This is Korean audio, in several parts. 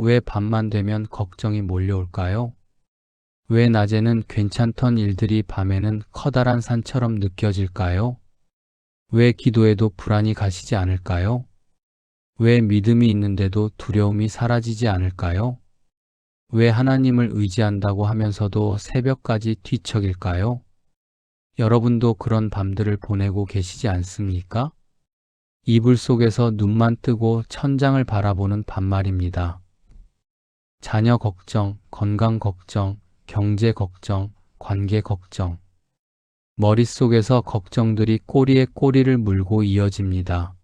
왜 밤만 되면 걱정이 몰려올까요? 왜 낮에는 괜찮던 일들이 밤에는 커다란 산처럼 느껴질까요? 왜 기도해도 불안이 가시지 않을까요? 왜 믿음이 있는데도 두려움이 사라지지 않을까요? 왜 하나님을 의지한다고 하면서도 새벽까지 뒤척일까요? 여러분도 그런 밤들을 보내고 계시지 않습니까? 이불 속에서 눈만 뜨고 천장을 바라보는 밤말입니다. 자녀 걱정, 건강 걱정, 경제 걱정, 관계 걱정. 머릿속에서 걱정들이 꼬리에 꼬리를 물고 이어집니다.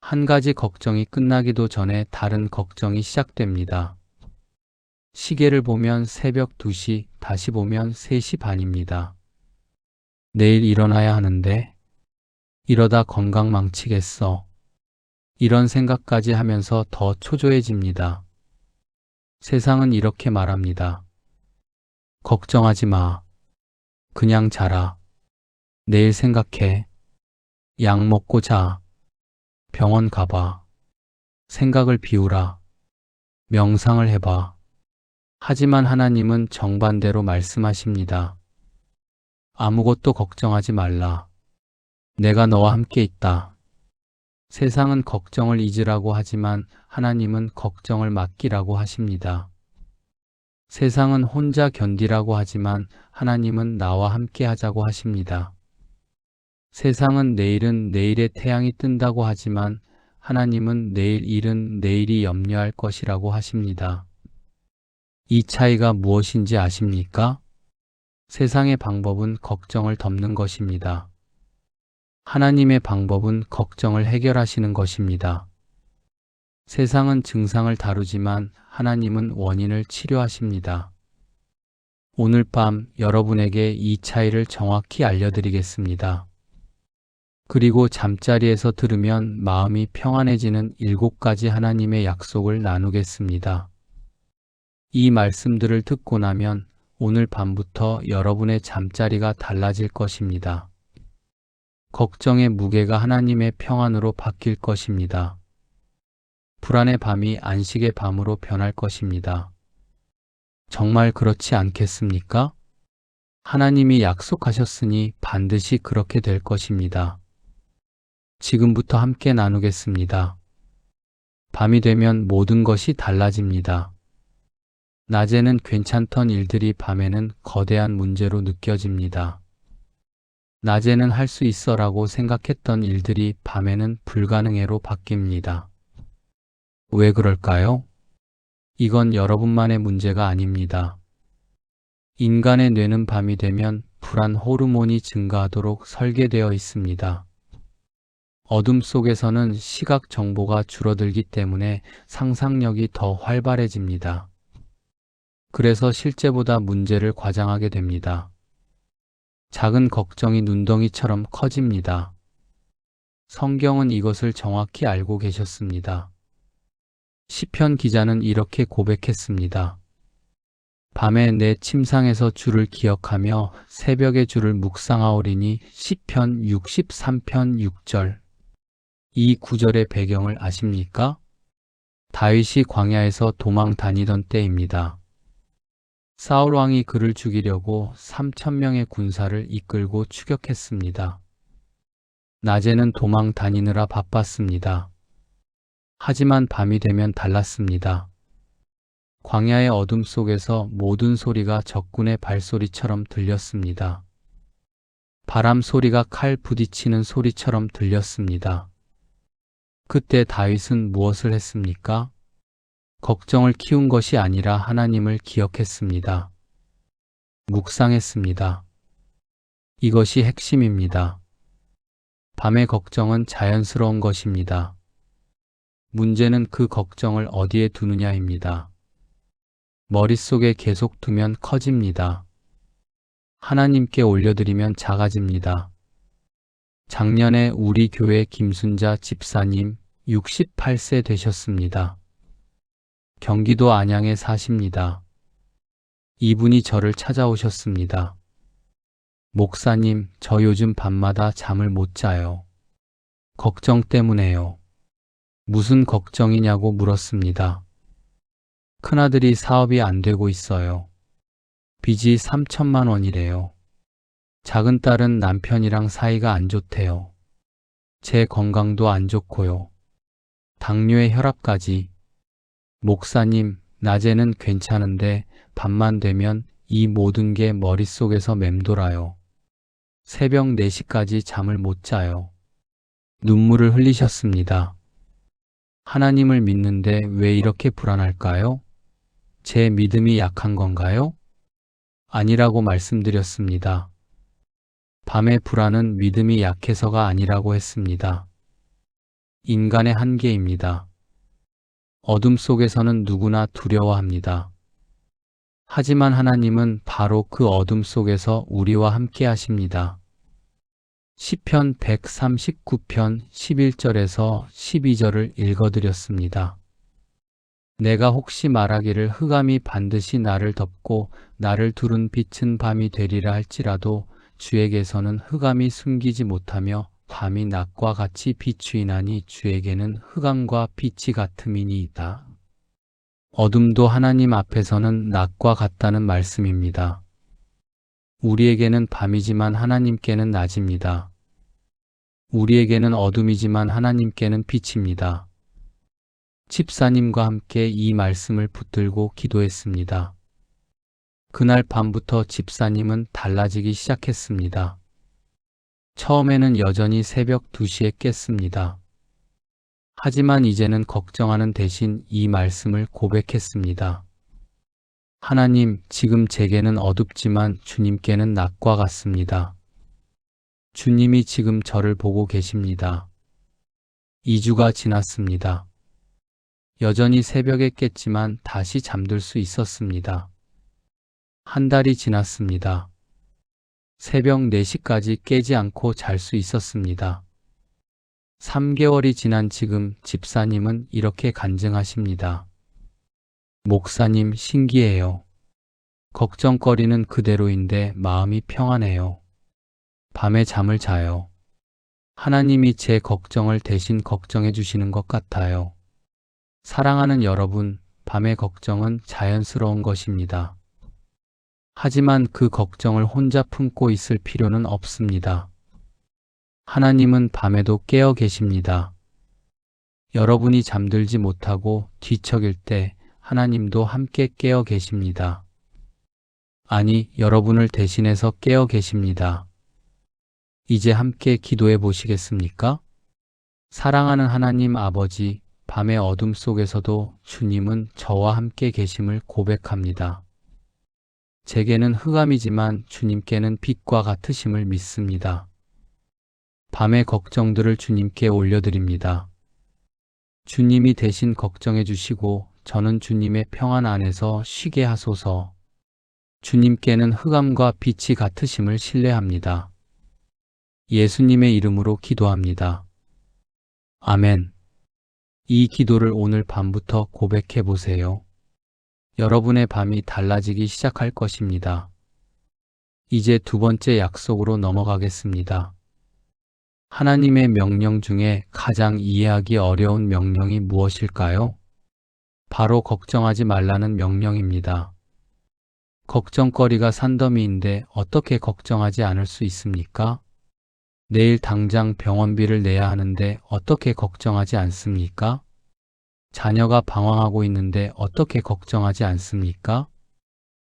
한 가지 걱정이 끝나기도 전에 다른 걱정이 시작됩니다. 시계를 보면 새벽 2시, 다시 보면 3시 반입니다. 내일 일어나야 하는데, 이러다 건강 망치겠어. 이런 생각까지 하면서 더 초조해집니다. 세상은 이렇게 말합니다. 걱정하지 마. 그냥 자라. 내일 생각해. 약 먹고 자. 병원 가봐. 생각을 비우라. 명상을 해봐. 하지만 하나님은 정반대로 말씀하십니다. 아무것도 걱정하지 말라. 내가 너와 함께 있다. 세상은 걱정을 잊으라고 하지만 하나님은 걱정을 맡기라고 하십니다. 세상은 혼자 견디라고 하지만 하나님은 나와 함께 하자고 하십니다. 세상은 내일은 내일의 태양이 뜬다고 하지만 하나님은 내일 일은 내일이 염려할 것이라고 하십니다. 이 차이가 무엇인지 아십니까? 세상의 방법은 걱정을 덮는 것입니다. 하나님의 방법은 걱정을 해결하시는 것입니다. 세상은 증상을 다루지만 하나님은 원인을 치료하십니다. 오늘 밤 여러분에게 이 차이를 정확히 알려드리겠습니다. 그리고 잠자리에서 들으면 마음이 평안해지는 7가지 하나님의 약속을 나누겠습니다. 이 말씀들을 듣고 나면 오늘 밤부터 여러분의 잠자리가 달라질 것입니다. 걱정의 무게가 하나님의 평안으로 바뀔 것입니다. 불안의 밤이 안식의 밤으로 변할 것입니다. 정말 그렇지 않겠습니까? 하나님이 약속하셨으니 반드시 그렇게 될 것입니다. 지금부터 함께 나누겠습니다. 밤이 되면 모든 것이 달라집니다. 낮에는 괜찮던 일들이 밤에는 거대한 문제로 느껴집니다. 낮에는 할 수 있어라고 생각했던 일들이 밤에는 불가능해로 바뀝니다. 왜 그럴까요? 이건 여러분만의 문제가 아닙니다. 인간의 뇌는 밤이 되면 불안 호르몬이 증가하도록 설계되어 있습니다. 어둠 속에서는 시각 정보가 줄어들기 때문에 상상력이 더 활발해집니다. 그래서 실제보다 문제를 과장하게 됩니다. 작은 걱정이 눈덩이처럼 커집니다. 성경은 이것을 정확히 알고 계셨습니다. 시편 기자는 이렇게 고백했습니다. 밤에 내 침상에서 주를 기억하며 새벽에 주를 묵상하오리니 시편 63편 6절. 이 구절의 배경을 아십니까? 다윗이 광야에서 도망 다니던 때입니다. 사울 왕이 그를 죽이려고 3,000명의 군사를 이끌고 추격했습니다. 낮에는 도망 다니느라 바빴습니다. 하지만 밤이 되면 달랐습니다. 광야의 어둠 속에서 모든 소리가 적군의 발소리처럼 들렸습니다. 바람 소리가 칼 부딪히는 소리처럼 들렸습니다. 그때 다윗은 무엇을 했습니까? 걱정을 키운 것이 아니라 하나님을 기억했습니다. 묵상했습니다. 이것이 핵심입니다. 밤의 걱정은 자연스러운 것입니다. 문제는 그 걱정을 어디에 두느냐입니다. 머릿속에 계속 두면 커집니다. 하나님께 올려드리면 작아집니다. 작년에 우리 교회 김순자 집사님 68세 되셨습니다. 경기도 안양에 사십니다. 이분이 저를 찾아오셨습니다. 목사님, 저 요즘 밤마다 잠을 못 자요. 걱정 때문에요. 무슨 걱정이냐고 물었습니다. 큰아들이 사업이 안 되고 있어요. 빚이 3천만 원이래요. 작은 딸은 남편이랑 사이가 안 좋대요. 제 건강도 안 좋고요. 당뇨에 혈압까지. 목사님, 낮에는 괜찮은데 밤만 되면 이 모든 게 머릿속에서 맴돌아요. 새벽 4시까지 잠을 못 자요. 눈물을 흘리셨습니다. 하나님을 믿는데 왜 이렇게 불안할까요? 제 믿음이 약한 건가요? 아니라고 말씀드렸습니다. 밤의 불안은 믿음이 약해서가 아니라고 했습니다. 인간의 한계입니다. 어둠 속에서는 누구나 두려워합니다. 하지만 하나님은 바로 그 어둠 속에서 우리와 함께 하십니다. 시편 139편 11절에서 12절을 읽어드렸습니다. 내가 혹시 말하기를 흑암이 반드시 나를 덮고 나를 두른 빛은 밤이 되리라 할지라도 주에게서는 흑암이 숨기지 못하며 밤이 낮과 같이 비추이나니 주에게는 흑암과 빛이 같음이니이다. 어둠도 하나님 앞에서는 낮과 같다는 말씀입니다. 우리에게는 밤이지만 하나님께는 낮입니다. 우리에게는 어둠이지만 하나님께는 빛입니다. 집사님과 함께 이 말씀을 붙들고 기도했습니다. 그날 밤부터 집사님은 달라지기 시작했습니다. 처음에는 여전히 새벽 2시에 깼습니다. 하지만 이제는 걱정하는 대신 이 말씀을 고백했습니다. 하나님, 지금 제게는 어둡지만 주님께는 낮과 같습니다. 주님이 지금 저를 보고 계십니다. 2주가 지났습니다. 여전히 새벽에 깼지만 다시 잠들 수 있었습니다. 한 달이 지났습니다. 새벽 4시까지 깨지 않고 잘 수 있었습니다. 3개월이 지난 지금 집사님은 이렇게 간증하십니다. 목사님, 신기해요. 걱정거리는 그대로인데 마음이 평안해요. 밤에 잠을 자요. 하나님이 제 걱정을 대신 걱정해 주시는 것 같아요. 사랑하는 여러분, 밤의 걱정은 자연스러운 것입니다. 하지만 그 걱정을 혼자 품고 있을 필요는 없습니다. 하나님은 밤에도 깨어 계십니다. 여러분이 잠들지 못하고 뒤척일 때 하나님도 함께 깨어 계십니다. 아니, 여러분을 대신해서 깨어 계십니다. 이제 함께 기도해 보시겠습니까? 사랑하는 하나님 아버지, 밤의 어둠 속에서도 주님은 저와 함께 계심을 고백합니다. 제게는 흑암이지만 주님께는 빛과 같으심을 믿습니다. 밤의 걱정들을 주님께 올려드립니다. 주님이 대신 걱정해 주시고 저는 주님의 평안 안에서 쉬게 하소서. 주님께는 흑암과 빛이 같으심을 신뢰합니다. 예수님의 이름으로 기도합니다. 아멘. 이 기도를 오늘 밤부터 고백해 보세요. 여러분의 밤이 달라지기 시작할 것입니다. 이제 2번째 약속으로 넘어가겠습니다. 하나님의 명령 중에 가장 이해하기 어려운 명령이 무엇일까요? 바로 걱정하지 말라는 명령입니다. 걱정거리가 산더미인데 어떻게 걱정하지 않을 수 있습니까? 내일 당장 병원비를 내야 하는데 어떻게 걱정하지 않습니까? 자녀가 방황하고 있는데 어떻게 걱정하지 않습니까?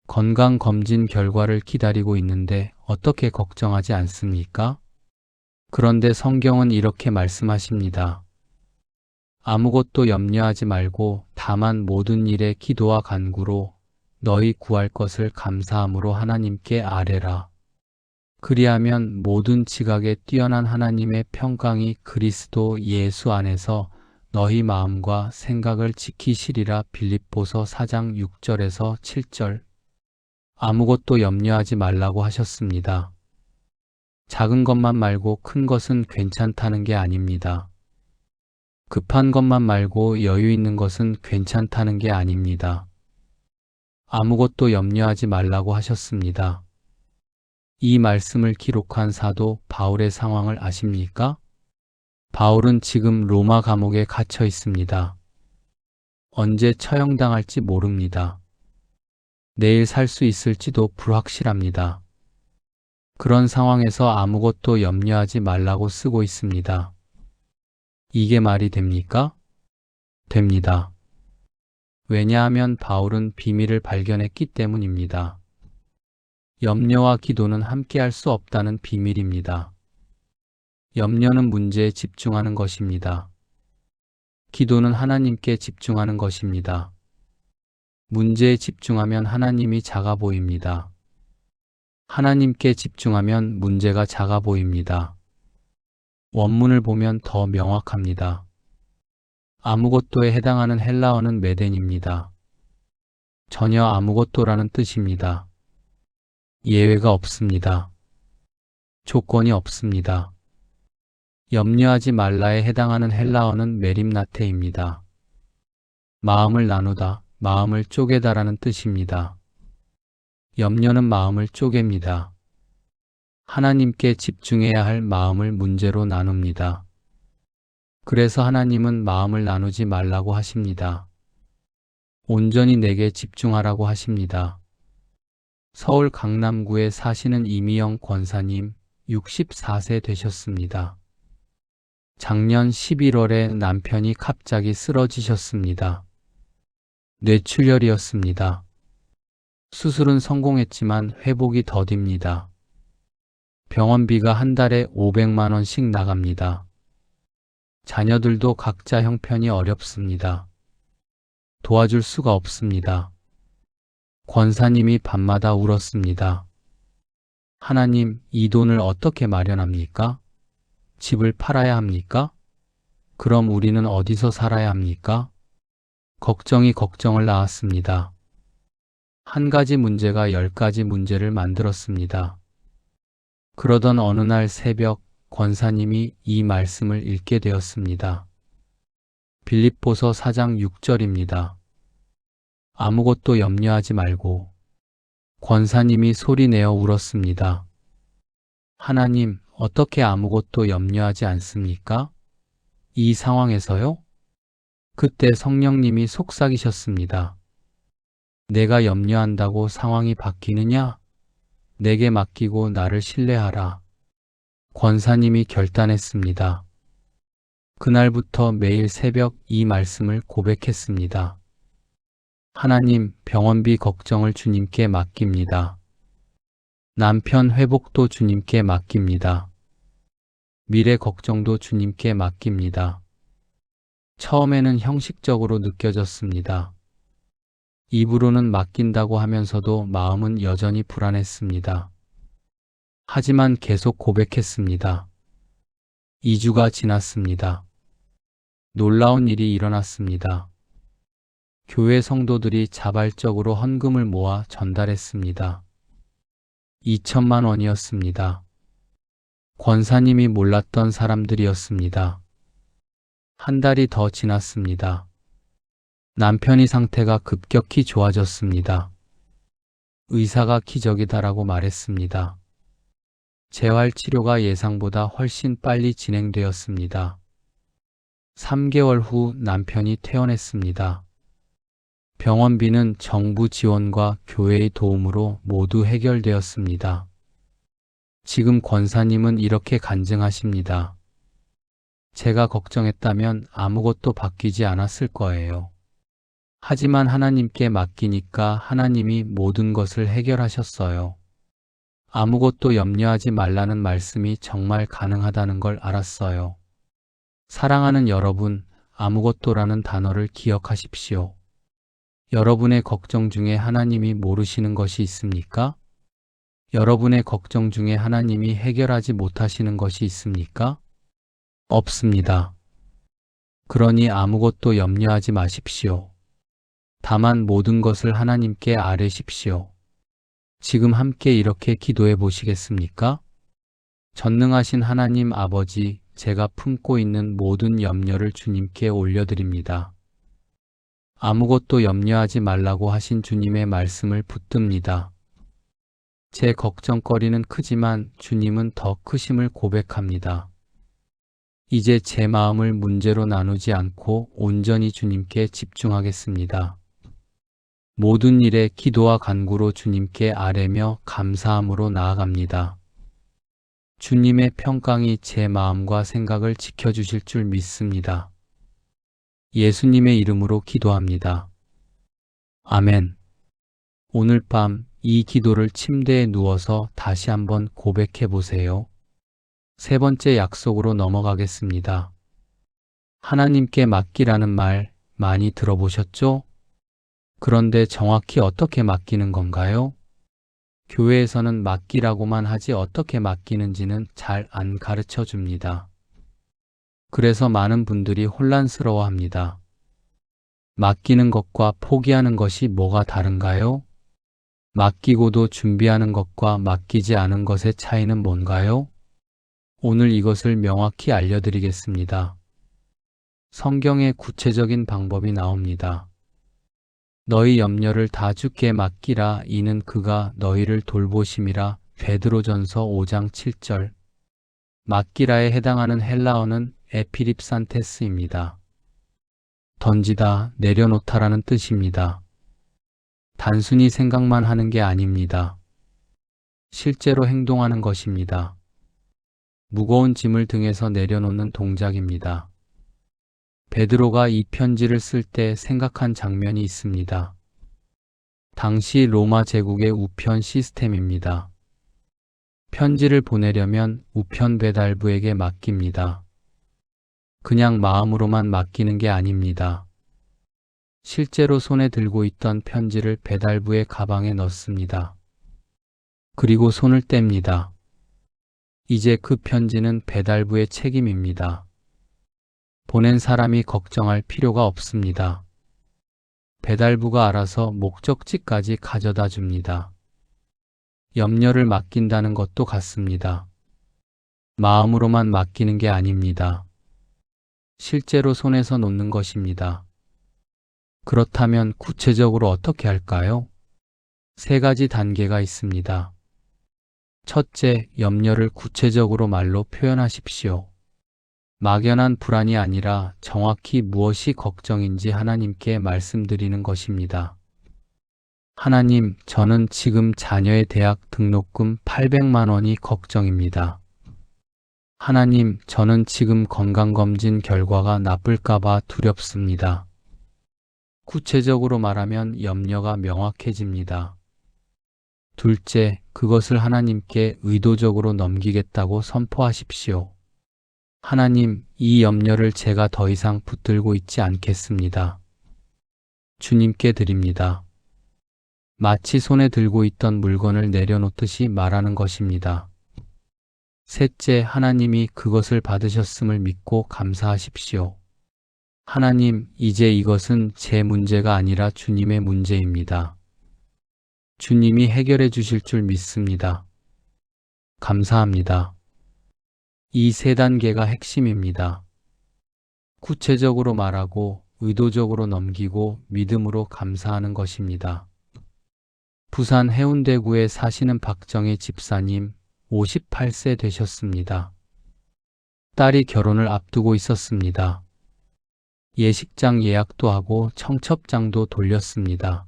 건강검진 결과를 기다리고 있는데 어떻게 걱정하지 않습니까? 그런데 성경은 이렇게 말씀하십니다. 아무것도 염려하지 말고 다만 모든 일에 기도와 간구로 너희 구할 것을 감사함으로 하나님께 아뢰라. 그리하면 모든 지각에 뛰어난 하나님의 평강이 그리스도 예수 안에서 너희 마음과 생각을 지키시리라. 빌립보서 4장 6절에서 7절. 아무것도 염려하지 말라고 하셨습니다. 작은 것만 말고 큰 것은 괜찮다는 게 아닙니다. 급한 것만 말고 여유 있는 것은 괜찮다는 게 아닙니다. 아무것도 염려하지 말라고 하셨습니다. 이 말씀을 기록한 사도 바울의 상황을 아십니까? 바울은 지금 로마 감옥에 갇혀 있습니다. 언제 처형당할지 모릅니다. 내일 살 수 있을지도 불확실합니다. 그런 상황에서 아무것도 염려하지 말라고 쓰고 있습니다. 이게 말이 됩니까? 됩니다. 왜냐하면 바울은 비밀을 발견했기 때문입니다. 염려와 기도는 함께할 수 없다는 비밀입니다. 염려는 문제에 집중하는 것입니다. 기도는 하나님께 집중하는 것입니다. 문제에 집중하면 하나님이 작아 보입니다. 하나님께 집중하면 문제가 작아 보입니다. 원문을 보면 더 명확합니다. 아무것도에 해당하는 헬라어는 메덴입니다. 전혀 아무것도라는 뜻입니다. 예외가 없습니다. 조건이 없습니다. 염려하지 말라에 해당하는 헬라어는 메림나테입니다. 마음을 나누다, 마음을 쪼개다라는 뜻입니다. 염려는 마음을 쪼갭니다. 하나님께 집중해야 할 마음을 문제로 나눕니다. 그래서 하나님은 마음을 나누지 말라고 하십니다. 온전히 내게 집중하라고 하십니다. 서울 강남구에 사시는 이미영 권사님 64세 되셨습니다. 작년 11월에 남편이 갑자기 쓰러지셨습니다. 뇌출혈이었습니다. 수술은 성공했지만 회복이 더딥니다. 병원비가 한 달에 500만 원씩 나갑니다. 자녀들도 각자 형편이 어렵습니다. 도와줄 수가 없습니다. 권사님이 밤마다 울었습니다. 하나님, 이 돈을 어떻게 마련합니까? 집을 팔아야 합니까? 그럼 우리는 어디서 살아야 합니까? 걱정이 걱정을 낳았습니다. 한 가지 문제가 10가지 문제를 만들었습니다. 그러던 어느 날 새벽 권사님이 이 말씀을 읽게 되었습니다. 빌립보서 4장 6절입니다. 아무것도 염려하지 말고. 권사님이 소리내어 울었습니다. 하나님, 어떻게 아무것도 염려하지 않습니까? 이 상황에서요? 그때 성령님이 속삭이셨습니다. 내가 염려한다고 상황이 바뀌느냐? 내게 맡기고 나를 신뢰하라. 권사님이 결단했습니다. 그날부터 매일 새벽 이 말씀을 고백했습니다. 하나님, 병원비 걱정을 주님께 맡깁니다. 남편 회복도 주님께 맡깁니다. 미래 걱정도 주님께 맡깁니다. 처음에는 형식적으로 느껴졌습니다. 입으로는 맡긴다고 하면서도 마음은 여전히 불안했습니다. 하지만 계속 고백했습니다. 2주가 지났습니다. 놀라운 일이 일어났습니다. 교회 성도들이 자발적으로 헌금을 모아 전달했습니다. 2천만 원이었습니다. 권사님이 몰랐던 사람들이었습니다. 한 달이 더 지났습니다. 남편이 상태가 급격히 좋아졌습니다. 의사가 기적이다라고 말했습니다. 재활 치료가 예상보다 훨씬 빨리 진행되었습니다. 3개월 후 남편이 퇴원했습니다. 병원비는 정부 지원과 교회의 도움으로 모두 해결되었습니다. 지금 권사님은 이렇게 간증하십니다. 제가 걱정했다면 아무것도 바뀌지 않았을 거예요. 하지만 하나님께 맡기니까 하나님이 모든 것을 해결하셨어요. 아무것도 염려하지 말라는 말씀이 정말 가능하다는 걸 알았어요. 사랑하는 여러분, 아무것도라는 단어를 기억하십시오. 여러분의 걱정 중에 하나님이 모르시는 것이 있습니까? 여러분의 걱정 중에 하나님이 해결하지 못하시는 것이 있습니까? 없습니다. 그러니 아무것도 염려하지 마십시오. 다만 모든 것을 하나님께 아뢰십시오. 지금 함께 이렇게 기도해 보시겠습니까? 전능하신 하나님 아버지, 제가 품고 있는 모든 염려를 주님께 올려드립니다. 아무것도 염려하지 말라고 하신 주님의 말씀을 붙듭니다. 제 걱정거리는 크지만 주님은 더 크심을 고백합니다. 이제 제 마음을 문제로 나누지 않고 온전히 주님께 집중하겠습니다. 모든 일에 기도와 간구로 주님께 아뢰며 감사함으로 나아갑니다. 주님의 평강이 제 마음과 생각을 지켜주실 줄 믿습니다. 예수님의 이름으로 기도합니다. 아멘. 오늘 밤 이 기도를 침대에 누워서 다시 한번 고백해 보세요. 세 번째 약속으로 넘어가겠습니다. 하나님께 맡기라는 말 많이 들어보셨죠? 그런데 정확히 어떻게 맡기는 건가요? 교회에서는 맡기라고만 하지 어떻게 맡기는지는 잘 안 가르쳐 줍니다. 그래서 많은 분들이 혼란스러워 합니다. 맡기는 것과 포기하는 것이 뭐가 다른가요? 맡기고도 준비하는 것과 맡기지 않은 것의 차이는 뭔가요? 오늘 이것을 명확히 알려드리겠습니다. 성경에 구체적인 방법이 나옵니다. 너희 염려를 다 주께 맡기라 이는 그가 너희를 돌보심이라. 베드로전서 5장 7절. 맡기라에 해당하는 헬라어는 에피립산테스입니다. 던지다, 내려놓다라는 뜻입니다. 단순히 생각만 하는 게 아닙니다. 실제로 행동하는 것입니다. 무거운 짐을 등에서 내려놓는 동작입니다. 베드로가 이 편지를 쓸 때 생각한 장면이 있습니다. 당시 로마 제국의 우편 시스템입니다. 편지를 보내려면 우편 배달부에게 맡깁니다. 그냥 마음으로만 맡기는 게 아닙니다. 실제로 손에 들고 있던 편지를 배달부의 가방에 넣습니다. 그리고 손을 뗍니다. 이제 그 편지는 배달부의 책임입니다. 보낸 사람이 걱정할 필요가 없습니다. 배달부가 알아서 목적지까지 가져다 줍니다. 염려를 맡긴다는 것도 같습니다. 마음으로만 맡기는 게 아닙니다. 실제로 손에서 놓는 것입니다. 그렇다면 구체적으로 어떻게 할까요? 세 가지 단계가 있습니다. 첫째, 염려를 구체적으로 말로 표현하십시오. 막연한 불안이 아니라 정확히 무엇이 걱정인지 하나님께 말씀드리는 것입니다. 하나님, 저는 지금 자녀의 대학 등록금 800만 원이 걱정입니다. 하나님, 저는 지금 건강검진 결과가 나쁠까봐 두렵습니다. 구체적으로 말하면 염려가 명확해집니다. 둘째, 그것을 하나님께 의도적으로 넘기겠다고 선포하십시오. 하나님, 이 염려를 제가 더 이상 붙들고 있지 않겠습니다. 주님께 드립니다. 마치 손에 들고 있던 물건을 내려놓듯이 말하는 것입니다. 셋째, 하나님이 그것을 받으셨음을 믿고 감사하십시오. 하나님, 이제 이것은 제 문제가 아니라 주님의 문제입니다. 주님이 해결해 주실 줄 믿습니다. 감사합니다. 이 세 단계가 핵심입니다. 구체적으로 말하고 의도적으로 넘기고 믿음으로 감사하는 것입니다. 부산 해운대구에 사시는 박정희 집사님 58세 되셨습니다. 딸이 결혼을 앞두고 있었습니다. 예식장 예약도 하고 청첩장도 돌렸습니다.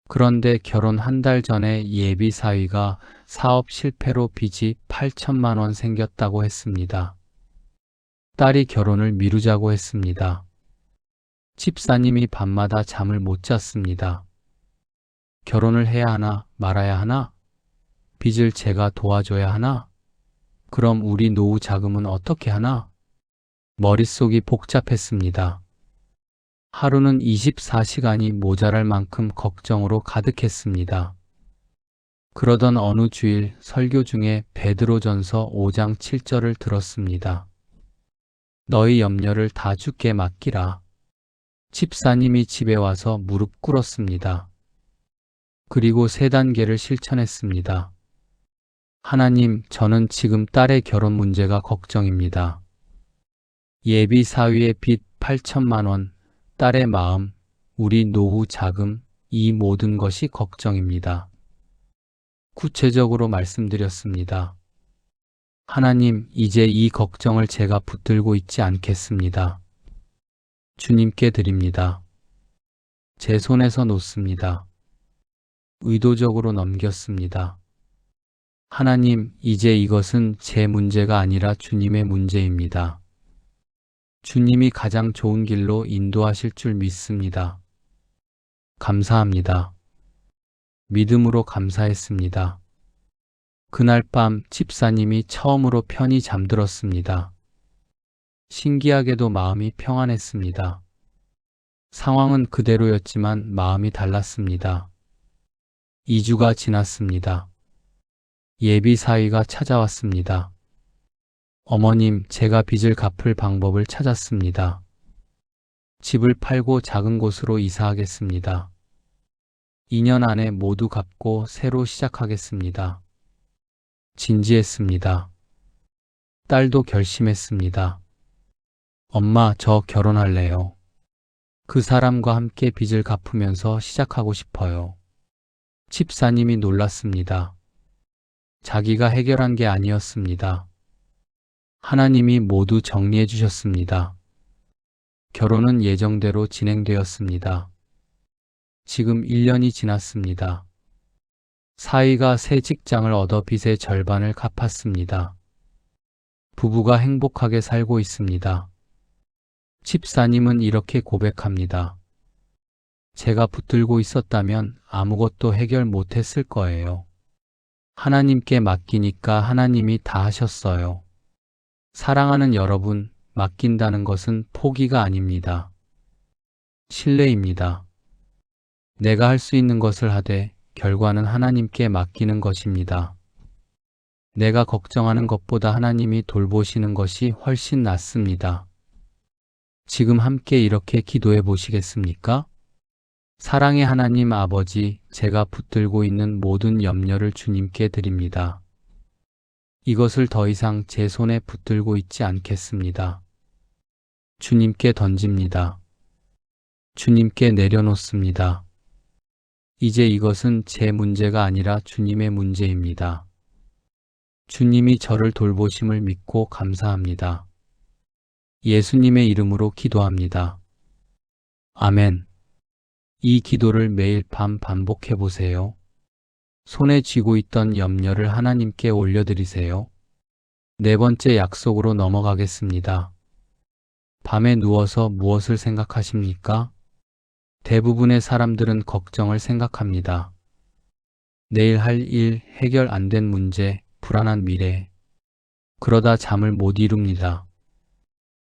그런데 결혼 한 달 전에 예비 사위가 사업 실패로 빚이 8천만 원 생겼다고 했습니다. 딸이 결혼을 미루자고 했습니다. 집사님이 밤마다 잠을 못 잤습니다. 결혼을 해야 하나 말아야 하나? 빚을 제가 도와줘야 하나? 그럼 우리 노후 자금은 어떻게 하나? 머릿속이 복잡했습니다. 하루는 24시간이 모자랄 만큼 걱정으로 가득했습니다. 그러던 어느 주일 설교 중에 베드로전서 5장 7절을 들었습니다. 너희 염려를 다 주께 맡기라. 집사님이 집에 와서 무릎 꿇었습니다. 그리고 세 단계를 실천했습니다. 하나님, 저는 지금 딸의 결혼 문제가 걱정입니다. 예비 사위의 빚 8천만 원, 딸의 마음, 우리 노후 자금, 이 모든 것이 걱정입니다. 구체적으로 말씀드렸습니다. 하나님, 이제 이 걱정을 제가 붙들고 있지 않겠습니다. 주님께 드립니다. 제 손에서 놓습니다. 의도적으로 넘겼습니다. 하나님, 이제 이것은 제 문제가 아니라 주님의 문제입니다. 주님이 가장 좋은 길로 인도하실 줄 믿습니다. 감사합니다. 믿음으로 감사했습니다. 그날 밤 집사님이 처음으로 편히 잠들었습니다. 신기하게도 마음이 평안했습니다. 상황은 그대로였지만 마음이 달랐습니다. 2주가 지났습니다. 예비 사위가 찾아왔습니다. 어머님, 제가 빚을 갚을 방법을 찾았습니다. 집을 팔고 작은 곳으로 이사하겠습니다. 2년 안에 모두 갚고 새로 시작하겠습니다. 진지했습니다. 딸도 결심했습니다. 엄마, 저 결혼할래요. 그 사람과 함께 빚을 갚으면서 시작하고 싶어요. 집사님이 놀랐습니다. 자기가 해결한 게 아니었습니다. 하나님이 모두 정리해 주셨습니다. 결혼은 예정대로 진행되었습니다. 지금 1년이 지났습니다. 사위가 새 직장을 얻어 빚의 절반을 갚았습니다. 부부가 행복하게 살고 있습니다. 집사님은 이렇게 고백합니다. 제가 붙들고 있었다면 아무것도 해결 못했을 거예요. 하나님께 맡기니까 하나님이 다 하셨어요. 사랑하는 여러분, 맡긴다는 것은 포기가 아닙니다. 신뢰입니다. 내가 할 수 있는 것을 하되 결과는 하나님께 맡기는 것입니다. 내가 걱정하는 것보다 하나님이 돌보시는 것이 훨씬 낫습니다. 지금 함께 이렇게 기도해 보시겠습니까? 사랑의 하나님 아버지, 제가 붙들고 있는 모든 염려를 주님께 드립니다. 이것을 더 이상 제 손에 붙들고 있지 않겠습니다. 주님께 던집니다. 주님께 내려놓습니다. 이제 이것은 제 문제가 아니라 주님의 문제입니다. 주님이 저를 돌보심을 믿고 감사합니다. 예수님의 이름으로 기도합니다. 아멘. 이 기도를 매일 밤 반복해 보세요. 손에 쥐고 있던 염려를 하나님께 올려드리세요. 네 번째 약속으로 넘어가겠습니다. 밤에 누워서 무엇을 생각하십니까? 대부분의 사람들은 걱정을 생각합니다. 내일 할 일, 해결 안 된 문제, 불안한 미래. 그러다 잠을 못 이룹니다.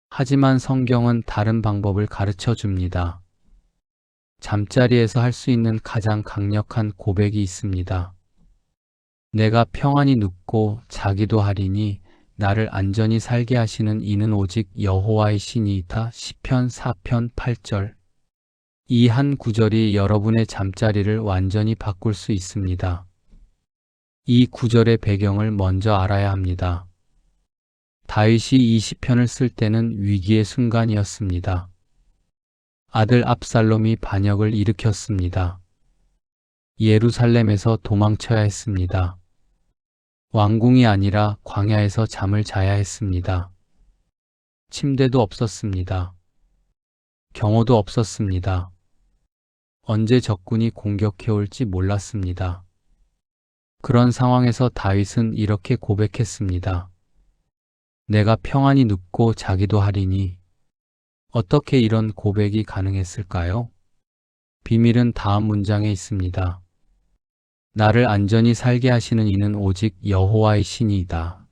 하지만 성경은 다른 방법을 가르쳐 줍니다. 잠자리에서 할 수 있는 가장 강력한 고백이 있습니다. 내가 평안히 눕고 자기도 하리니 나를 안전히 살게 하시는 이는 오직 여호와의 신이이다. 시편 4편 8절. 이 한 구절이 여러분의 잠자리를 완전히 바꿀 수 있습니다. 이 구절의 배경을 먼저 알아야 합니다. 다윗이 이 시편을 쓸 때는 위기의 순간이었습니다. 아들 압살롬이 반역을 일으켰습니다. 예루살렘에서 도망쳐야 했습니다. 왕궁이 아니라 광야에서 잠을 자야 했습니다. 침대도 없었습니다. 경호도 없었습니다. 언제 적군이 공격해 올지 몰랐습니다. 그런 상황에서 다윗은 이렇게 고백했습니다. 내가 평안히 눕고 자기도 하리니. 어떻게 이런 고백이 가능했을까요? 비밀은 다음 문장에 있습니다. 나를 안전히 살게 하시는 이는 오직 여호와의 신이다.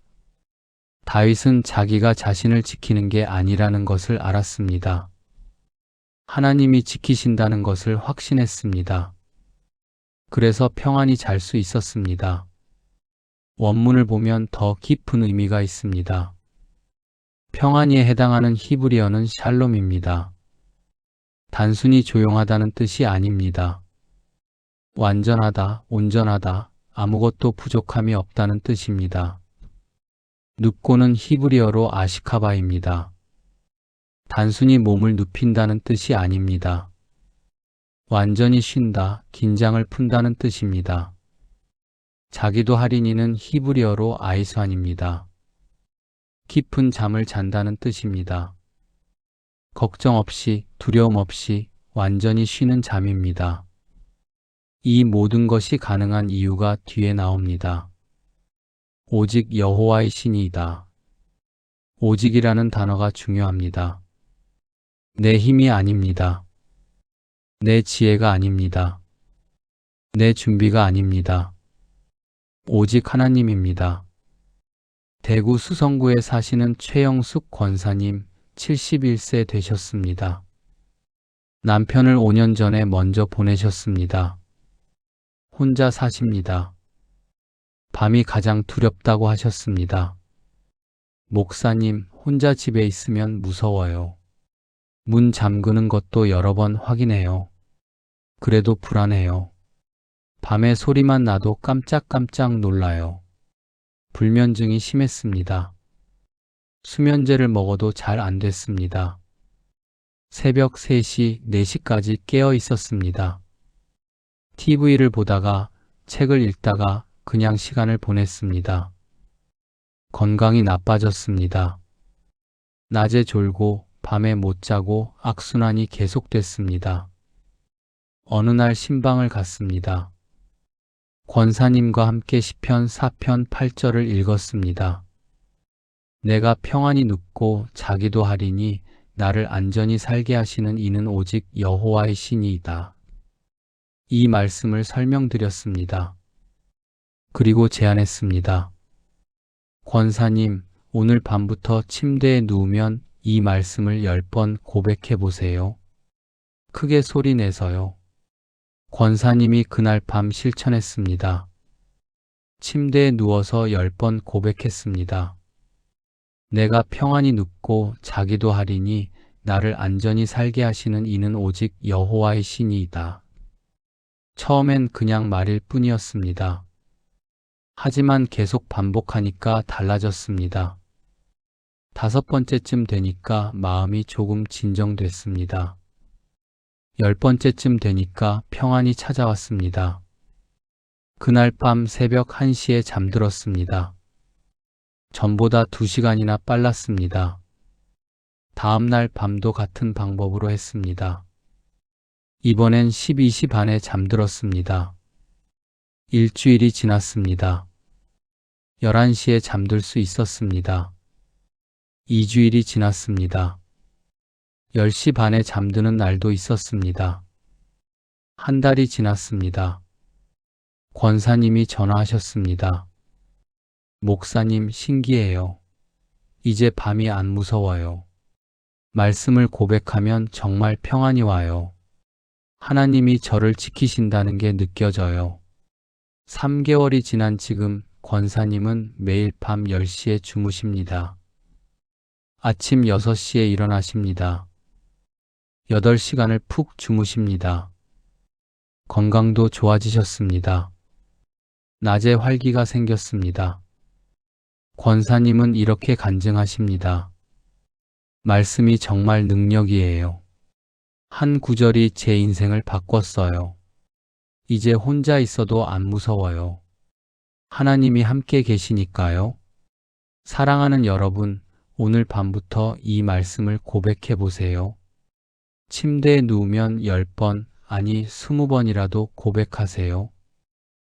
다윗은 자기가 자신을 지키는 게 아니라는 것을 알았습니다. 하나님이 지키신다는 것을 확신했습니다. 그래서 평안히 잘 수 있었습니다. 원문을 보면 더 깊은 의미가 있습니다. 평안히에 해당하는 히브리어는 샬롬입니다. 단순히 조용하다는 뜻이 아닙니다. 완전하다, 온전하다, 아무것도 부족함이 없다는 뜻입니다. 눕고는 히브리어로 아시카바입니다. 단순히 몸을 눕힌다는 뜻이 아닙니다. 완전히 쉰다, 긴장을 푼다는 뜻입니다. 자기도 할인이는 히브리어로 아이스환입니다. 깊은 잠을 잔다는 뜻입니다. 걱정 없이, 두려움 없이 완전히 쉬는 잠입니다. 이 모든 것이 가능한 이유가 뒤에 나옵니다. 오직 여호와의 신이이다. 오직이라는 단어가 중요합니다. 내 힘이 아닙니다. 내 지혜가 아닙니다. 내 준비가 아닙니다. 오직 하나님입니다. 대구 수성구에 사시는 최영숙 권사님 71세 되셨습니다. 남편을 5년 전에 먼저 보내셨습니다. 혼자 사십니다. 밤이 가장 두렵다고 하셨습니다. 목사님, 혼자 집에 있으면 무서워요. 문 잠그는 것도 여러 번 확인해요. 그래도 불안해요. 밤에 소리만 나도 깜짝깜짝 놀라요. 불면증이 심했습니다. 수면제를 먹어도 잘 안 됐습니다. 새벽 3시, 4시까지 깨어 있었습니다. TV를 보다가 책을 읽다가 그냥 시간을 보냈습니다. 건강이 나빠졌습니다. 낮에 졸고 밤에 못 자고 악순환이 계속됐습니다. 어느 날 신방을 갔습니다. 권사님과 함께 시편 4편 8절을 읽었습니다. 내가 평안히 눕고 자기도 하리니 나를 안전히 살게 하시는 이는 오직 여호와의 신이이다. 이 말씀을 설명드렸습니다. 그리고 제안했습니다. 권사님, 오늘 밤부터 침대에 누우면 이 말씀을 10번 고백해 보세요. 크게 소리 내서요. 권사님이 그날 밤 실천했습니다. 침대에 누워서 10번 고백했습니다. 내가 평안히 눕고 자기도 하리니 나를 안전히 살게 하시는 이는 오직 여호와의 신이이다. 처음엔 그냥 말일 뿐이었습니다. 하지만 계속 반복하니까 달라졌습니다. 5번째쯤 되니까 마음이 조금 진정됐습니다. 10번째쯤 되니까 평안이 찾아왔습니다. 그날 밤 새벽 1시에 잠들었습니다. 전보다 2시간이나 빨랐습니다. 다음날 밤도 같은 방법으로 했습니다. 이번엔 12시 반에 잠들었습니다. 일주일이 지났습니다. 11시에 잠들 수 있었습니다. 2주일이 지났습니다. 10시 반에 잠드는 날도 있었습니다. 한 달이 지났습니다. 권사님이 전화하셨습니다. 목사님, 신기해요. 이제 밤이 안 무서워요. 말씀을 고백하면 정말 평안이 와요. 하나님이 저를 지키신다는 게 느껴져요. 3개월이 지난 지금 권사님은 매일 밤 10시에 주무십니다. 아침 6시에 일어나십니다. 8시간을 푹 주무십니다. 건강도 좋아지셨습니다. 낮에 활기가 생겼습니다. 권사님은 이렇게 간증하십니다. 말씀이 정말 능력이에요. 한 구절이 제 인생을 바꿨어요. 이제 혼자 있어도 안 무서워요. 하나님이 함께 계시니까요. 사랑하는 여러분, 오늘 밤부터 이 말씀을 고백해 보세요. 침대에 누우면 10번, 아니 20번이라도 고백하세요.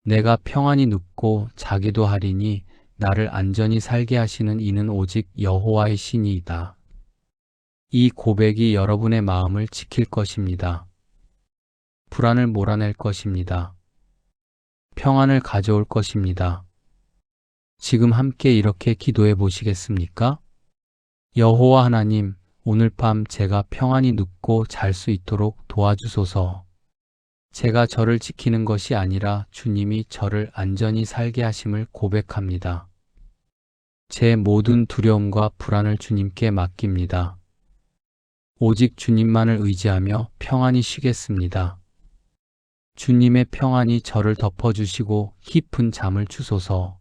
내가 평안히 눕고 자기도 하리니 나를 안전히 살게 하시는 이는 오직 여호와의 신이이다. 이 고백이 여러분의 마음을 지킬 것입니다. 불안을 몰아낼 것입니다. 평안을 가져올 것입니다. 지금 함께 이렇게 기도해 보시겠습니까? 여호와 하나님, 오늘 밤 제가 평안히 눕고 잘 수 있도록 도와주소서. 제가 저를 지키는 것이 아니라 주님이 저를 안전히 살게 하심을 고백합니다. 제 모든 두려움과 불안을 주님께 맡깁니다. 오직 주님만을 의지하며 평안히 쉬겠습니다. 주님의 평안이 저를 덮어주시고 깊은 잠을 주소서.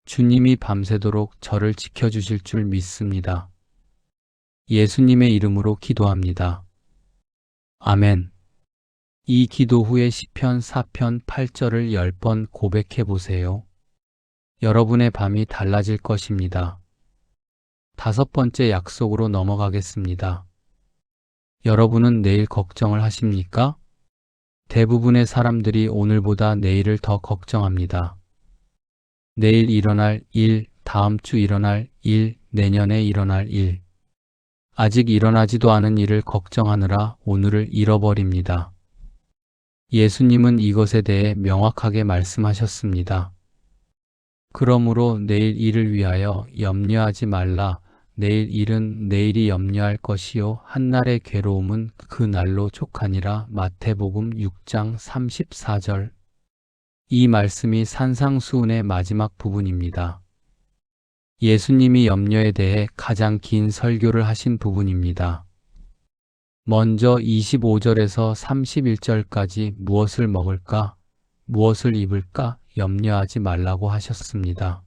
주님이 밤새도록 저를 지켜주실 줄 믿습니다. 예수님의 이름으로 기도합니다. 아멘. 이 기도 후에 시편 4편 8절을 10번 고백해 보세요. 여러분의 밤이 달라질 것입니다. 5번째 약속으로 넘어가겠습니다. 여러분은 내일 걱정을 하십니까? 대부분의 사람들이 오늘보다 내일을 더 걱정합니다. 내일 일어날 일, 다음 주 일어날 일, 내년에 일어날 일. 아직 일어나지도 않은 일을 걱정하느라 오늘을 잃어버립니다. 예수님은 이것에 대해 명확하게 말씀하셨습니다. 그러므로 내일 일을 위하여 염려하지 말라. 내일 일은 내일이 염려할 것이요 한날의 괴로움은 그 날로 족하니라. 마태복음 6장 34절. 이 말씀이 산상수훈의 마지막 부분입니다. 예수님이 염려에 대해 가장 긴 설교를 하신 부분입니다. 먼저 25절에서 31절까지 무엇을 먹을까, 무엇을 입을까 염려하지 말라고 하셨습니다.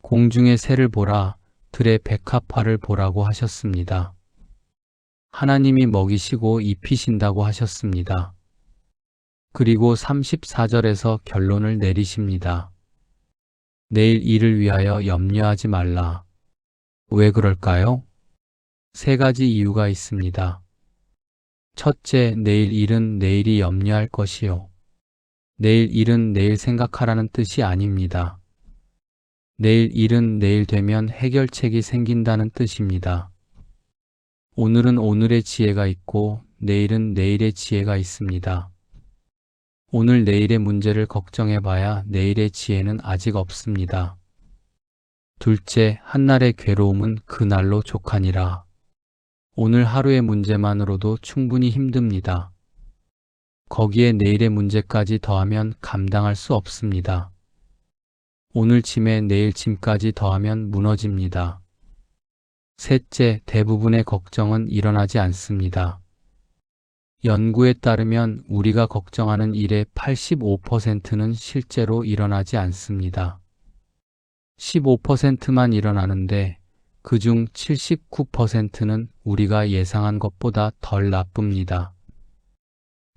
공중의 새를 보라, 들의 백합화를 보라고 하셨습니다. 하나님이 먹이시고 입히신다고 하셨습니다. 그리고 34절에서 결론을 내리십니다. 내일 일을 위하여 염려하지 말라. 왜 그럴까요? 3가지 이유가 있습니다. 첫째, 내일 일은 내일이 염려할 것이요. 내일 일은 내일 생각하라는 뜻이 아닙니다. 내일 일은 내일 되면 해결책이 생긴다는 뜻입니다. 오늘은 오늘의 지혜가 있고 내일은 내일의 지혜가 있습니다. 오늘 내일의 문제를 걱정해봐야 내일의 지혜는 아직 없습니다. 둘째, 한날의 괴로움은 그날로 족하니라. 오늘 하루의 문제만으로도 충분히 힘듭니다. 거기에 내일의 문제까지 더하면 감당할 수 없습니다. 오늘 짐에 내일 짐까지 더하면 무너집니다. 셋째, 대부분의 걱정은 일어나지 않습니다. 연구에 따르면 우리가 걱정하는 일의 85%는 실제로 일어나지 않습니다. 15%만 일어나는데 그중 79%는 우리가 예상한 것보다 덜 나쁩니다.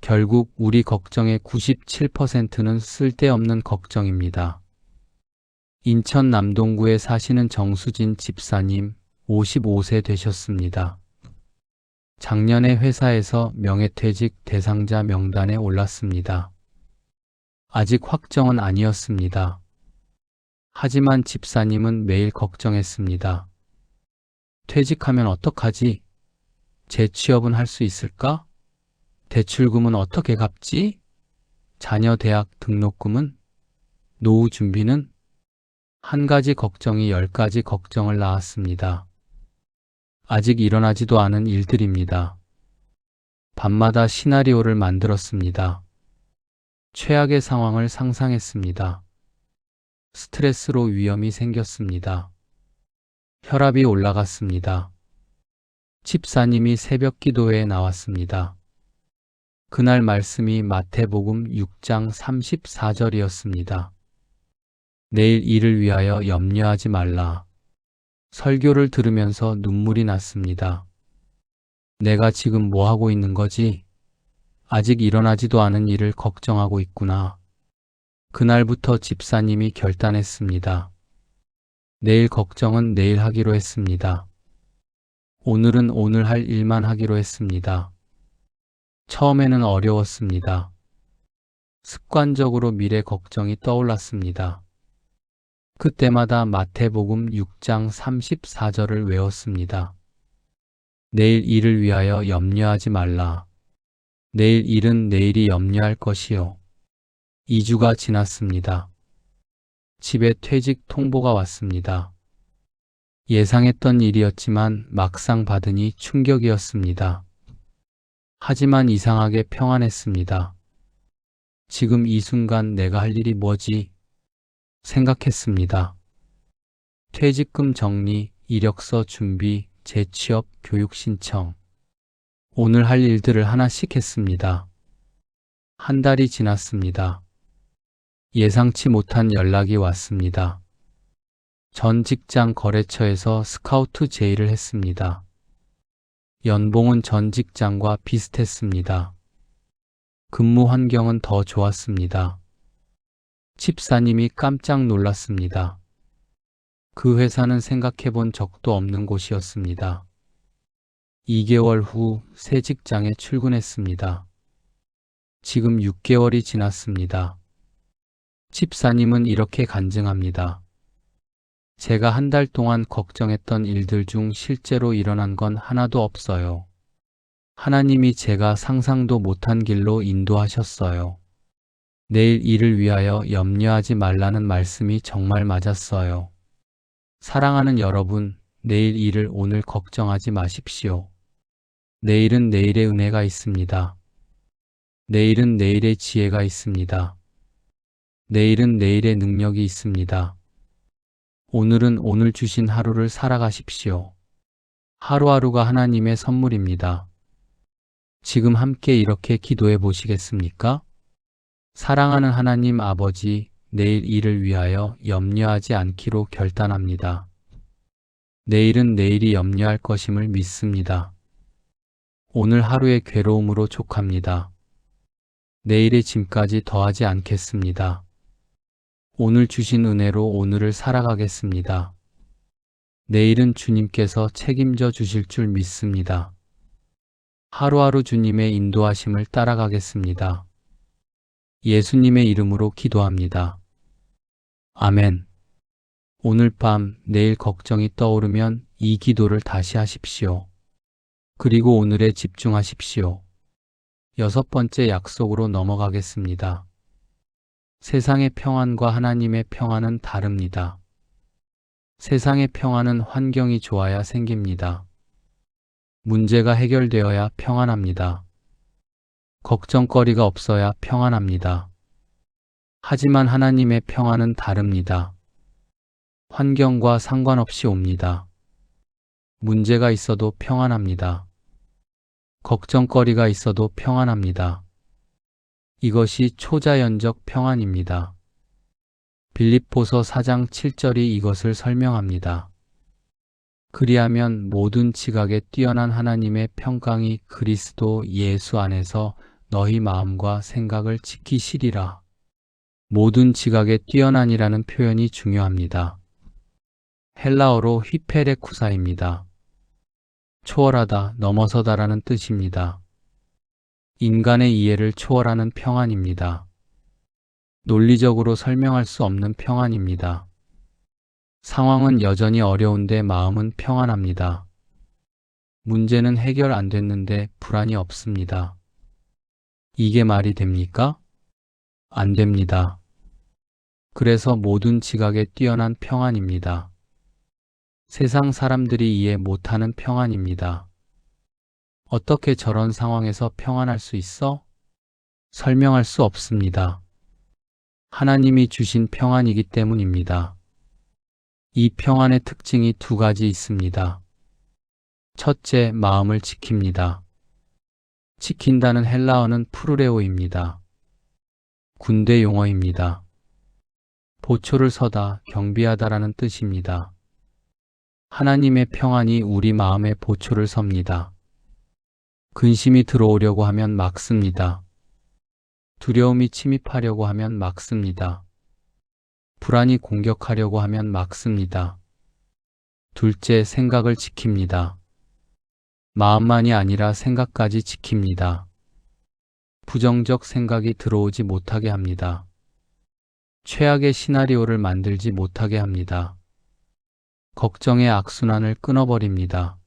결국 우리 걱정의 97%는 쓸데없는 걱정입니다. 인천 남동구에 사시는 정수진 집사님, 55세 되셨습니다. 작년에 회사에서 명예퇴직 대상자 명단에 올랐습니다. 아직 확정은 아니었습니다. 하지만 집사님은 매일 걱정했습니다. 퇴직하면 어떡하지? 재취업은 할 수 있을까? 대출금은 어떻게 갚지? 자녀 대학 등록금은? 노후 준비는? 한 가지 걱정이 10가지 걱정을 낳았습니다. 아직 일어나지도 않은 일들입니다. 밤마다 시나리오를 만들었습니다. 최악의 상황을 상상했습니다. 스트레스로 위험이 생겼습니다. 혈압이 올라갔습니다. 집사님이 새벽 기도회에 나왔습니다. 그날 말씀이 마태복음 6장 34절이었습니다. 내일 일을 위하여 염려하지 말라. 설교를 들으면서 눈물이 났습니다. 내가 지금 뭐 하고 있는 거지? 아직 일어나지도 않은 일을 걱정하고 있구나. 그날부터 집사님이 결단했습니다. 내일 걱정은 내일 하기로 했습니다. 오늘은 오늘 할 일만 하기로 했습니다. 처음에는 어려웠습니다. 습관적으로 미래 걱정이 떠올랐습니다. 그때마다 마태복음 6장 34절을 외웠습니다. 내일 일을 위하여 염려하지 말라. 내일 일은 내일이 염려할 것이요. 2주가 지났습니다. 집에 퇴직 통보가 왔습니다. 예상했던 일이었지만 막상 받으니 충격이었습니다. 하지만 이상하게 평안했습니다. 지금 이 순간 내가 할 일이 뭐지? 생각했습니다. 퇴직금 정리, 이력서 준비, 재취업, 교육 신청. 오늘 할 일들을 하나씩 했습니다. 한 달이 지났습니다. 예상치 못한 연락이 왔습니다. 전 직장 거래처에서 스카우트 제의를 했습니다. 연봉은 전 직장과 비슷했습니다. 근무 환경은 더 좋았습니다. 집사님이 깜짝 놀랐습니다. 그 회사는 생각해 본 적도 없는 곳이었습니다. 2개월 후 새 직장에 출근했습니다. 지금 6개월이 지났습니다. 집사님은 이렇게 간증합니다. 제가 한 달 동안 걱정했던 일들 중 실제로 일어난 건 하나도 없어요. 하나님이 제가 상상도 못한 길로 인도하셨어요. 내일 일을 위하여 염려하지 말라는 말씀이 정말 맞았어요. 사랑하는 여러분, 내일 일을 오늘 걱정하지 마십시오. 내일은 내일의 은혜가 있습니다. 내일은 내일의 지혜가 있습니다. 내일은 내일의 능력이 있습니다. 오늘은 오늘 주신 하루를 살아가십시오. 하루하루가 하나님의 선물입니다. 지금 함께 이렇게 기도해 보시겠습니까? 사랑하는 하나님 아버지, 내일 일을 위하여 염려하지 않기로 결단합니다. 내일은 내일이 염려할 것임을 믿습니다. 오늘 하루의 괴로움으로 족합니다. 내일의 짐까지 더하지 않겠습니다. 오늘 주신 은혜로 오늘을 살아가겠습니다. 내일은 주님께서 책임져 주실 줄 믿습니다. 하루하루 주님의 인도하심을 따라가겠습니다. 예수님의 이름으로 기도합니다. 아멘. 오늘 밤 내일 걱정이 떠오르면 이 기도를 다시 하십시오. 그리고 오늘에 집중하십시오. 6번째 약속으로 넘어가겠습니다. 세상의 평안과 하나님의 평안은 다릅니다. 세상의 평안은 환경이 좋아야 생깁니다. 문제가 해결되어야 평안합니다. 걱정거리가 없어야 평안합니다. 하지만 하나님의 평안은 다릅니다. 환경과 상관없이 옵니다. 문제가 있어도 평안합니다. 걱정거리가 있어도 평안합니다. 이것이 초자연적 평안입니다. 빌립보서 4장 7절이 이것을 설명합니다. 그리하면 모든 지각에 뛰어난 하나님의 평강이 그리스도 예수 안에서 너희 마음과 생각을 지키시리라. 모든 지각에 뛰어난이라는 표현이 중요합니다. 헬라어로 휘페레쿠사입니다. 초월하다, 넘어서다라는 뜻입니다. 인간의 이해를 초월하는 평안입니다. 논리적으로 설명할 수 없는 평안입니다. 상황은 여전히 어려운데 마음은 평안합니다. 문제는 해결 안 됐는데 불안이 없습니다. 이게 말이 됩니까? 안 됩니다. 그래서 모든 지각에 뛰어난 평안입니다. 세상 사람들이 이해 못하는 평안입니다. 어떻게 저런 상황에서 평안할 수 있어? 설명할 수 없습니다. 하나님이 주신 평안이기 때문입니다. 이 평안의 특징이 2가지 있습니다. 첫째, 마음을 지킵니다. 지킨다는 헬라어는 프루레오입니다. 군대 용어입니다. 보초를 서다, 경비하다라는 뜻입니다. 하나님의 평안이 우리 마음에 보초를 섭니다. 근심이 들어오려고 하면 막습니다. 두려움이 침입하려고 하면 막습니다. 불안이 공격하려고 하면 막습니다. 둘째, 생각을 지킵니다. 마음만이 아니라 생각까지 지킵니다. 부정적 생각이 들어오지 못하게 합니다. 최악의 시나리오를 만들지 못하게 합니다. 걱정의 악순환을 끊어버립니다.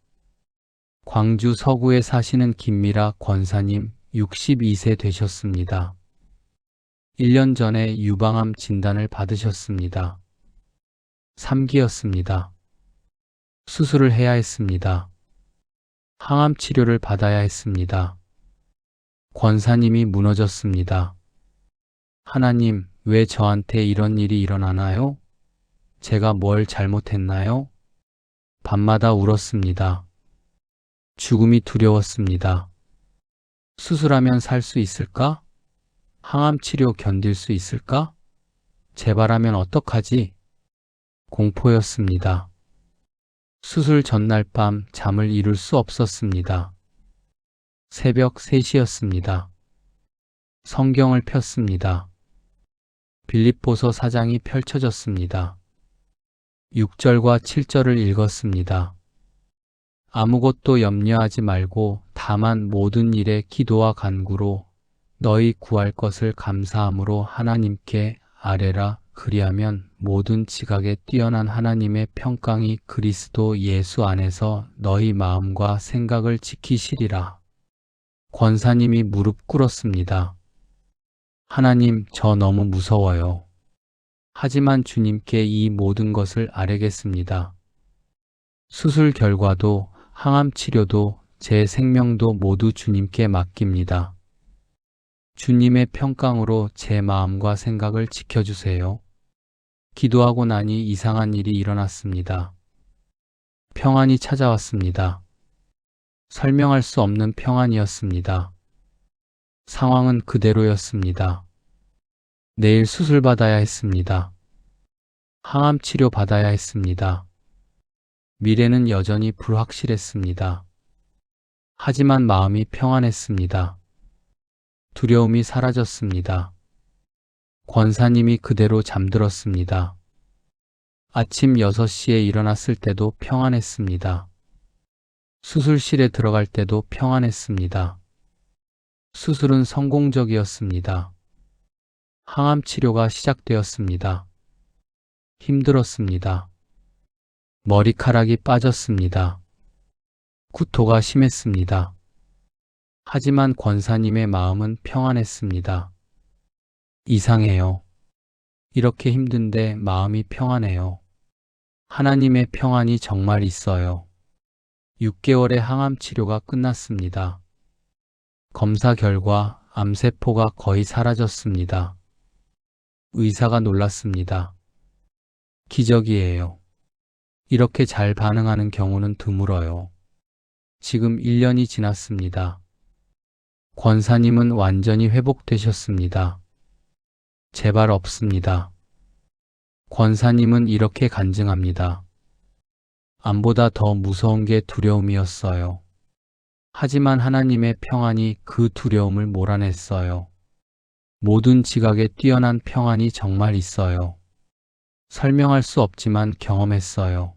광주 서구에 사시는 김미라 권사님 62세 되셨습니다. 1년 전에 유방암 진단을 받으셨습니다. 3기였습니다. 수술을 해야 했습니다. 항암 치료를 받아야 했습니다. 권사님이 무너졌습니다. 하나님, 왜 저한테 이런 일이 일어나나요? 제가 뭘 잘못했나요? 밤마다 울었습니다. 죽음이 두려웠습니다. 수술하면 살 수 있을까? 항암 치료 견딜 수 있을까? 재발하면 어떡하지? 공포였습니다. 수술 전날 밤 잠을 이룰 수 없었습니다. 새벽 3시였습니다. 성경을 폈습니다. 빌립보서 4장이 펼쳐졌습니다. 6절과 7절을 읽었습니다. 아무것도 염려하지 말고 다만 모든 일에 기도와 간구로 너희 구할 것을 감사함으로 하나님께 아뢰라. 그리하면 모든 지각에 뛰어난 하나님의 평강이 그리스도 예수 안에서 너희 마음과 생각을 지키시리라. 권사님이 무릎 꿇었습니다. 하나님, 저 너무 무서워요. 하지만 주님께 이 모든 것을 아뢰겠습니다. 수술 결과도 항암 치료도 제 생명도 모두 주님께 맡깁니다. 주님의 평강으로 제 마음과 생각을 지켜주세요. 기도하고 나니 이상한 일이 일어났습니다. 평안이 찾아왔습니다. 설명할 수 없는 평안이었습니다. 상황은 그대로였습니다. 내일 수술 받아야 했습니다. 항암 치료 받아야 했습니다. 미래는 여전히 불확실했습니다. 하지만 마음이 평안했습니다. 두려움이 사라졌습니다. 권사님이 그대로 잠들었습니다. 아침 6시에 일어났을 때도 평안했습니다. 수술실에 들어갈 때도 평안했습니다. 수술은 성공적이었습니다. 항암 치료가 시작되었습니다. 힘들었습니다. 머리카락이 빠졌습니다. 구토가 심했습니다. 하지만 권사님의 마음은 평안했습니다. 이상해요. 이렇게 힘든데 마음이 평안해요. 하나님의 평안이 정말 있어요. 6개월의 항암 치료가 끝났습니다. 검사 결과 암세포가 거의 사라졌습니다. 의사가 놀랐습니다. 기적이에요. 이렇게 잘 반응하는 경우는 드물어요. 지금 1년이 지났습니다. 권사님은 완전히 회복되셨습니다. 재발 없습니다. 권사님은 이렇게 간증합니다. 암보다 더 무서운 게 두려움이었어요. 하지만 하나님의 평안이 그 두려움을 몰아냈어요. 모든 지각에 뛰어난 평안이 정말 있어요. 설명할 수 없지만 경험했어요.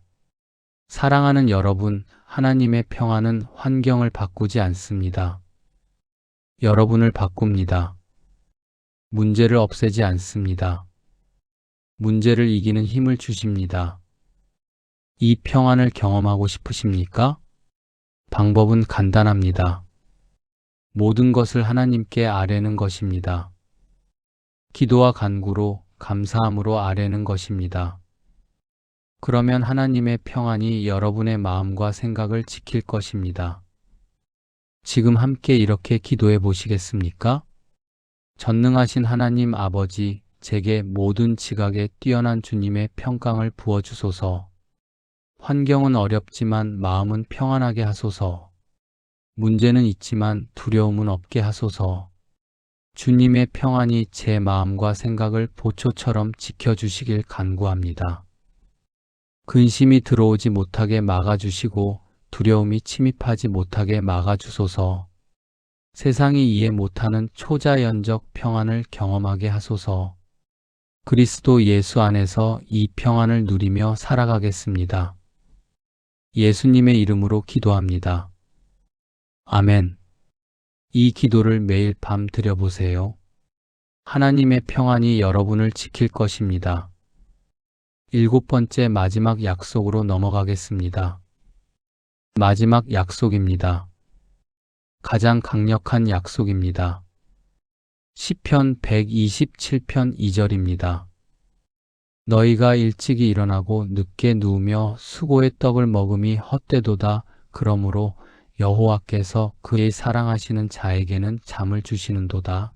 사랑하는 여러분, 하나님의 평안은 환경을 바꾸지 않습니다. 여러분을 바꿉니다. 문제를 없애지 않습니다. 문제를 이기는 힘을 주십니다. 이 평안을 경험하고 싶으십니까? 방법은 간단합니다. 모든 것을 하나님께 아뢰는 것입니다. 기도와 간구로, 감사함으로 아뢰는 것입니다. 그러면 하나님의 평안이 여러분의 마음과 생각을 지킬 것입니다. 지금 함께 이렇게 기도해 보시겠습니까? 전능하신 하나님 아버지, 제게 모든 지각에 뛰어난 주님의 평강을 부어주소서. 환경은 어렵지만 마음은 평안하게 하소서. 문제는 있지만 두려움은 없게 하소서. 주님의 평안이 제 마음과 생각을 보초처럼 지켜주시길 간구합니다. 근심이 들어오지 못하게 막아주시고 두려움이 침입하지 못하게 막아주소서. 세상이 이해 못하는 초자연적 평안을 경험하게 하소서. 그리스도 예수 안에서 이 평안을 누리며 살아가겠습니다. 예수님의 이름으로 기도합니다. 아멘. 이 기도를 매일 밤 드려보세요. 하나님의 평안이 여러분을 지킬 것입니다. 7번째 마지막 약속으로 넘어가겠습니다. 마지막 약속입니다. 가장 강력한 약속입니다. 시편 127편 2절입니다. 너희가 일찍이 일어나고 늦게 누우며 수고의 떡을 먹음이 헛되도다. 그러므로 여호와께서 그의 사랑하시는 자에게는 잠을 주시는도다.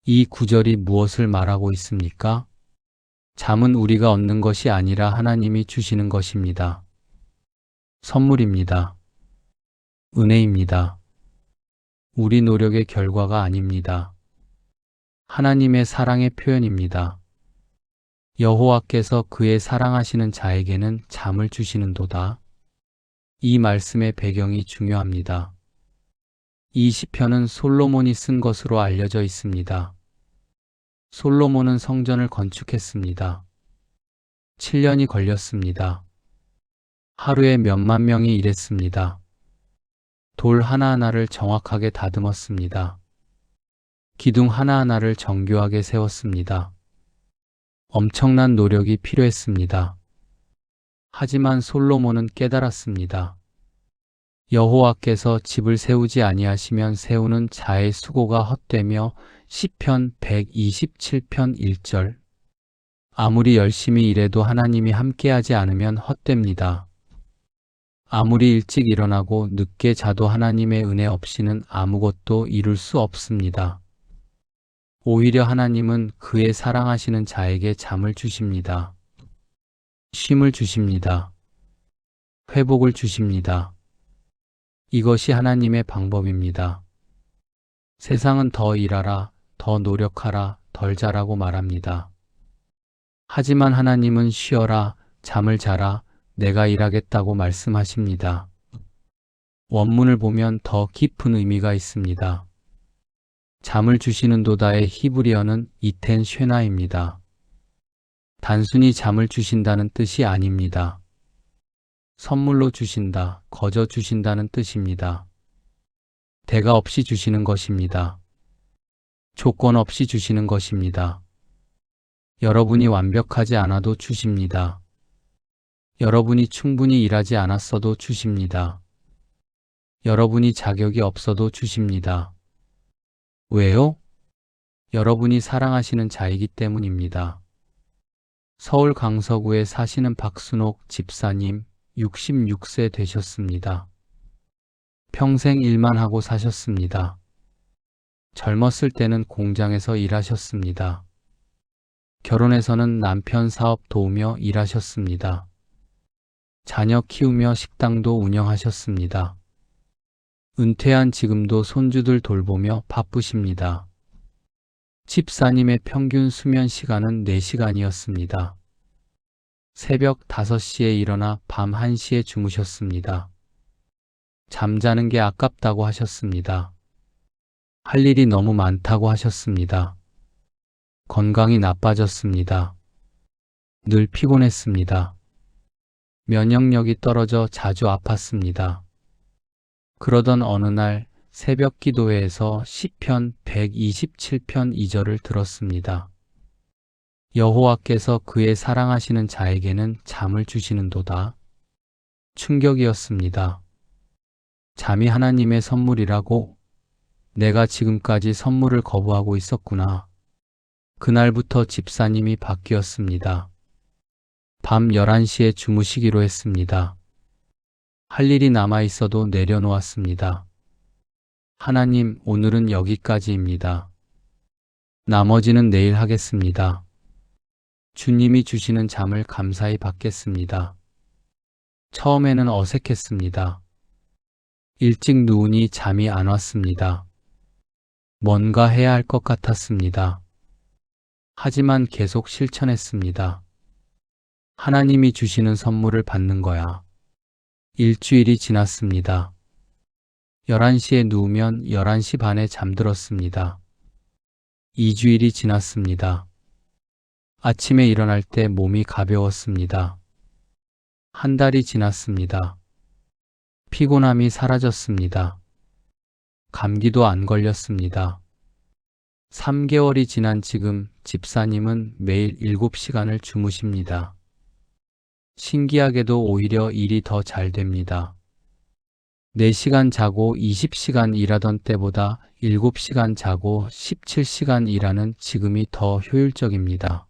이 구절이 무엇을 말하고 있습니까? 잠은 우리가 얻는 것이 아니라 하나님이 주시는 것입니다. 선물입니다. 은혜입니다. 우리 노력의 결과가 아닙니다. 하나님의 사랑의 표현입니다. 여호와께서 그의 사랑하시는 자에게는 잠을 주시는도다. 이 말씀의 배경이 중요합니다. 이 시편은 솔로몬이 쓴 것으로 알려져 있습니다. 솔로몬은 성전을 건축했습니다. 7년이 걸렸습니다. 하루에 몇만 명이 일했습니다. 돌 하나하나를 정확하게 다듬었습니다. 기둥 하나하나를 정교하게 세웠습니다. 엄청난 노력이 필요했습니다. 하지만 솔로몬은 깨달았습니다. 여호와께서 집을 세우지 아니하시면 세우는 자의 수고가 헛되며 시편 127편 1절 아무리 열심히 일해도 하나님이 함께하지 않으면 헛됩니다. 아무리 일찍 일어나고 늦게 자도 하나님의 은혜 없이는 아무것도 이룰 수 없습니다. 오히려 하나님은 그의 사랑하시는 자에게 잠을 주십니다. 쉼을 주십니다. 회복을 주십니다. 이것이 하나님의 방법입니다. 세상은 더 일하라, 더 노력하라, 덜 자라고 말합니다. 하지만 하나님은 쉬어라, 잠을 자라, 내가 일하겠다고 말씀하십니다. 원문을 보면 더 깊은 의미가 있습니다. 잠을 주시는 도다의 히브리어는 이텐 쉐나입니다. 단순히 잠을 주신다는 뜻이 아닙니다. 선물로 주신다, 거저 주신다는 뜻입니다. 대가 없이 주시는 것입니다. 조건 없이 주시는 것입니다. 여러분이 완벽하지 않아도 주십니다. 여러분이 충분히 일하지 않았어도 주십니다. 여러분이 자격이 없어도 주십니다. 왜요? 여러분이 사랑하시는 자이기 때문입니다. 서울 강서구에 사시는 박순옥 집사님 66세 되셨습니다. 평생 일만 하고 사셨습니다. 젊었을 때는 공장에서 일하셨습니다. 결혼해서는 남편 사업 도우며 일하셨습니다. 자녀 키우며 식당도 운영하셨습니다. 은퇴한 지금도 손주들 돌보며 바쁘십니다. 집사님의 평균 수면 시간은 4시간이었습니다. 새벽 5시에 일어나 밤 1시에 주무셨습니다. 잠자는 게 아깝다고 하셨습니다. 할 일이 너무 많다고 하셨습니다. 건강이 나빠졌습니다. 늘 피곤했습니다. 면역력이 떨어져 자주 아팠습니다. 그러던 어느 날 새벽 기도회에서 시편 127편 2절을 들었습니다. 여호와께서 그의 사랑하시는 자에게는 잠을 주시는도다. 충격이었습니다. 잠이 하나님의 선물이라고? 내가 지금까지 선물을 거부하고 있었구나. 그날부터 집사님이 바뀌었습니다. 밤 11시에 주무시기로 했습니다. 할 일이 남아 있어도 내려놓았습니다. 하나님, 오늘은 여기까지입니다. 나머지는 내일 하겠습니다. 주님이 주시는 잠을 감사히 받겠습니다. 처음에는 어색했습니다. 일찍 누우니 잠이 안 왔습니다. 뭔가 해야 할 것 같았습니다. 하지만 계속 실천했습니다. 하나님이 주시는 선물을 받는 거야. 일주일이 지났습니다. 11시에 누우면 11시 반에 잠들었습니다. 2주일이 지났습니다. 아침에 일어날 때 몸이 가벼웠습니다. 한 달이 지났습니다. 피곤함이 사라졌습니다. 감기도 안 걸렸습니다. 3개월이 지난 지금 집사님은 매일 7시간을 주무십니다. 신기하게도 오히려 일이 더 잘 됩니다. 4시간 자고 20시간 일하던 때보다 7시간 자고 17시간 일하는 지금이 더 효율적입니다.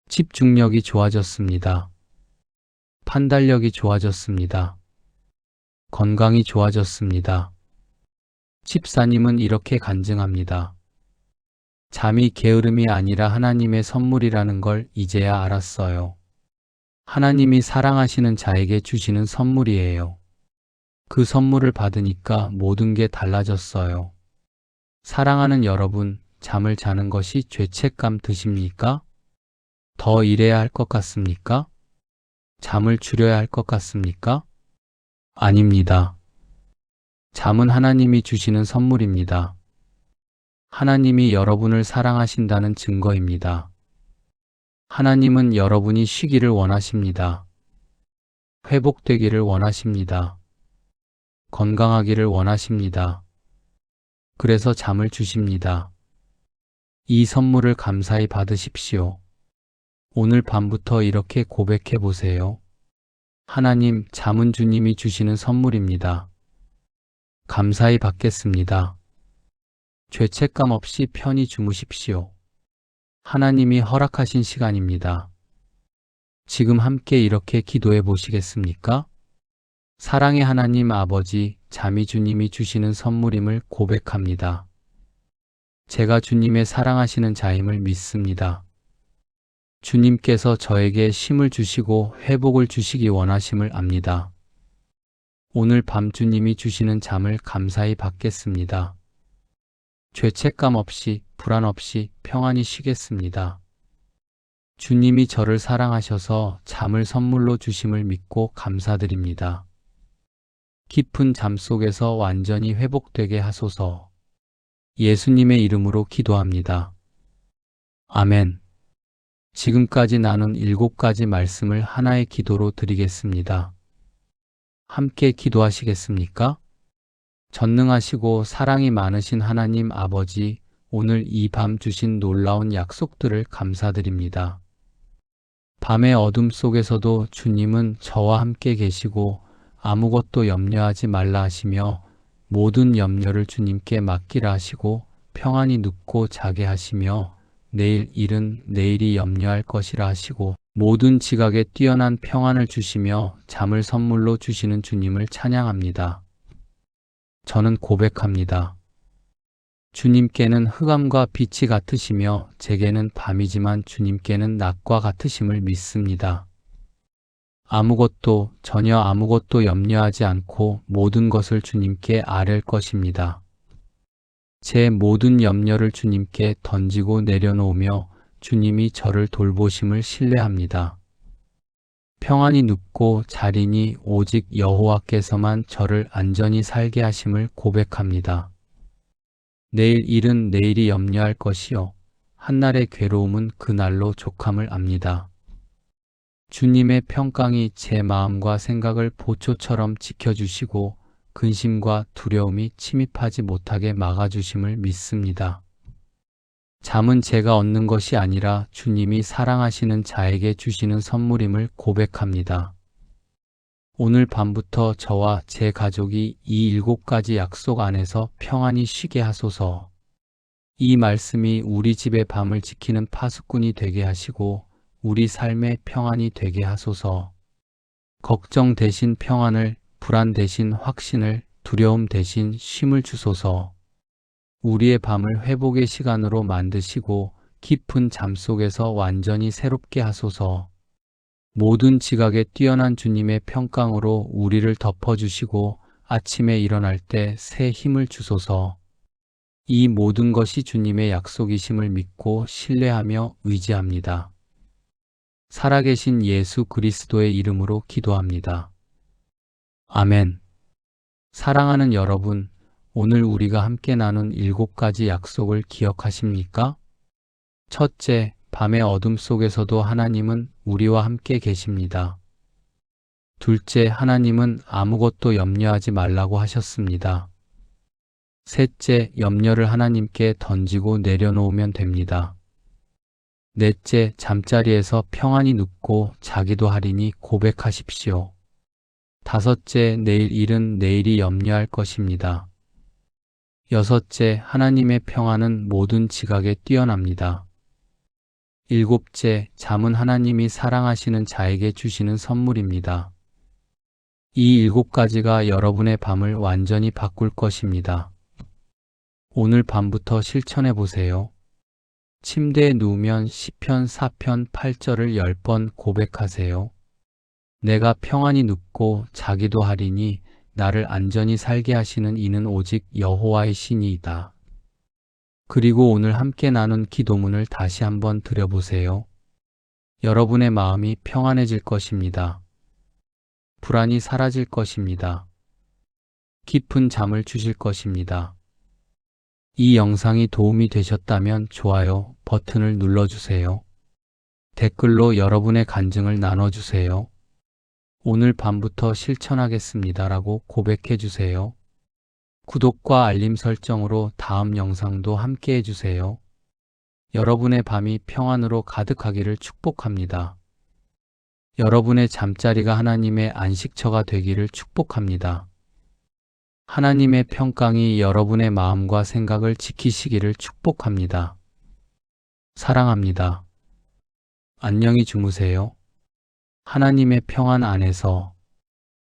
집중력이 좋아졌습니다. 판단력이 좋아졌습니다. 건강이 좋아졌습니다. 집사님은 이렇게 간증합니다. 잠이 게으름이 아니라 하나님의 선물이라는 걸 이제야 알았어요. 하나님이 사랑하시는 자에게 주시는 선물이에요. 그 선물을 받으니까 모든 게 달라졌어요. 사랑하는 여러분, 잠을 자는 것이 죄책감 드십니까? 더 일해야 할 것 같습니까? 잠을 줄여야 할 것 같습니까? 아닙니다. 잠은 하나님이 주시는 선물입니다. 하나님이 여러분을 사랑하신다는 증거입니다. 하나님은 여러분이 쉬기를 원하십니다. 회복되기를 원하십니다. 건강하기를 원하십니다. 그래서 잠을 주십니다. 이 선물을 감사히 받으십시오. 오늘 밤부터 이렇게 고백해 보세요. 하나님, 잠은 주님이 주시는 선물입니다. 감사히 받겠습니다. 죄책감 없이 편히 주무십시오. 하나님이 허락하신 시간입니다. 지금 함께 이렇게 기도해 보시겠습니까? 사랑의 하나님 아버지, 잠이 주님이 주시는 선물임을 고백합니다. 제가 주님의 사랑하시는 자임을 믿습니다. 주님께서 저에게 쉼을 주시고 회복을 주시기 원하심을 압니다. 오늘 밤 주님이 주시는 잠을 감사히 받겠습니다. 죄책감 없이, 불안 없이 평안히 쉬겠습니다. 주님이 저를 사랑하셔서 잠을 선물로 주심을 믿고 감사드립니다. 깊은 잠 속에서 완전히 회복되게 하소서. 예수님의 이름으로 기도합니다. 아멘. 지금까지 나눈 7가지 말씀을 하나의 기도로 드리겠습니다. 함께 기도하시겠습니까? 전능하시고 사랑이 많으신 하나님 아버지, 오늘 이 밤 주신 놀라운 약속들을 감사드립니다. 밤의 어둠 속에서도 주님은 저와 함께 계시고 아무것도 염려하지 말라 하시며 모든 염려를 주님께 맡기라 하시고 평안히 눕고 자게 하시며 내일 일은 내일이 염려할 것이라 하시고 모든 지각에 뛰어난 평안을 주시며 잠을 선물로 주시는 주님을 찬양합니다. 저는 고백합니다. 주님께는 흑암과 빛이 같으시며 제게는 밤이지만 주님께는 낮과 같으심을 믿습니다. 아무것도 전혀 아무것도 염려하지 않고 모든 것을 주님께 아뢰 것입니다. 제 모든 염려를 주님께 던지고 내려놓으며 주님이 저를 돌보심을 신뢰합니다. 평안히 눕고 자리니 오직 여호와께서만 저를 안전히 살게 하심을 고백합니다. 내일 일은 내일이 염려할 것이요 한날의 괴로움은 그날로 족함을 압니다. 주님의 평강이 제 마음과 생각을 보초처럼 지켜주시고 근심과 두려움이 침입하지 못하게 막아주심을 믿습니다. 잠은 제가 얻는 것이 아니라 주님이 사랑하시는 자에게 주시는 선물임을 고백합니다. 오늘 밤부터 저와 제 가족이 이 7가지 약속 안에서 평안히 쉬게 하소서. 이 말씀이 우리 집의 밤을 지키는 파수꾼이 되게 하시고 우리 삶의 평안이 되게 하소서. 걱정 대신 평안을, 불안 대신 확신을, 두려움 대신 쉼을 주소서. 우리의 밤을 회복의 시간으로 만드시고 깊은 잠 속에서 완전히 새롭게 하소서. 모든 지각에 뛰어난 주님의 평강으로 우리를 덮어주시고 아침에 일어날 때 새 힘을 주소서. 이 모든 것이 주님의 약속이심을 믿고 신뢰하며 의지합니다. 살아계신 예수 그리스도의 이름으로 기도합니다. 아멘. 사랑하는 여러분, 오늘 우리가 함께 나눈 7가지 약속을 기억하십니까? 첫째, 밤의 어둠 속에서도 하나님은 우리와 함께 계십니다. 둘째, 하나님은 아무것도 염려하지 말라고 하셨습니다. 셋째, 염려를 하나님께 던지고 내려놓으면 됩니다. 넷째, 잠자리에서 평안히 눕고 자기도 하리니 고백하십시오. 다섯째, 내일 일은 내일이 염려할 것입니다. 여섯째, 하나님의 평안은 모든 지각에 뛰어납니다. 일곱째, 잠은 하나님이 사랑하시는 자에게 주시는 선물입니다. 이 7가지가 여러분의 밤을 완전히 바꿀 것입니다. 오늘 밤부터 실천해 보세요. 침대에 누우면 시편 4편 8절을 10번 고백하세요. 내가 평안히 눕고 자기도 하리니 나를 안전히 살게 하시는 이는 오직 여호와의 신이이다. 그리고 오늘 함께 나눈 기도문을 다시 한번 드려보세요. 여러분의 마음이 평안해질 것입니다. 불안이 사라질 것입니다. 깊은 잠을 주실 것입니다. 이 영상이 도움이 되셨다면 좋아요 버튼을 눌러주세요. 댓글로 여러분의 간증을 나눠주세요. 오늘 밤부터 실천하겠습니다라고 고백해 주세요. 구독과 알림 설정으로 다음 영상도 함께 해주세요. 여러분의 밤이 평안으로 가득하기를 축복합니다. 여러분의 잠자리가 하나님의 안식처가 되기를 축복합니다. 하나님의 평강이 여러분의 마음과 생각을 지키시기를 축복합니다. 사랑합니다. 안녕히 주무세요. 하나님의 평안 안에서